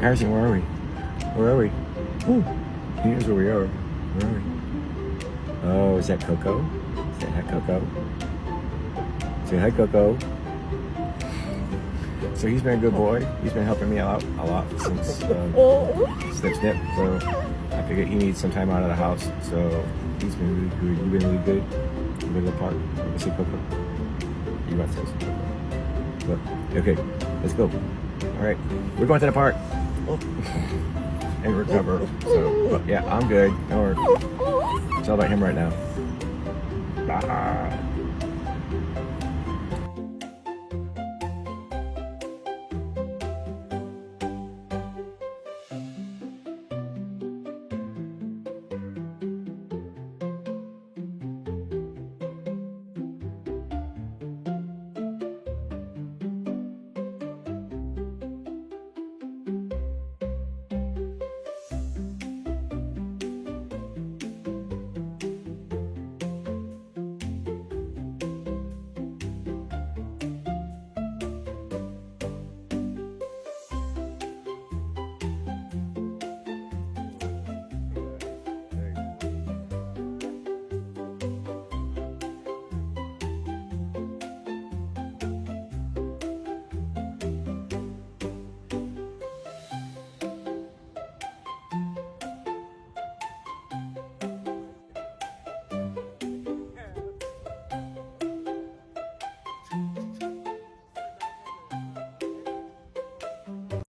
Harrison, where are we? Where are we? Ooh, he knows where we are. Where are we? Oh, is that Coco? Say hi, Coco. Say hi, Coco. So he's been a good boy. He's been helping me out a lot since Snip Snip. So I figured he needs some time out of the house. So he's been really good. You've been really good. You've been to the park. You want to see Coco? You want to see Coco? Look. Okay, let's go. All right, we're going to the park. And recover. So, but yeah, I'm good. Don't worry. It's all about him right now. Bye.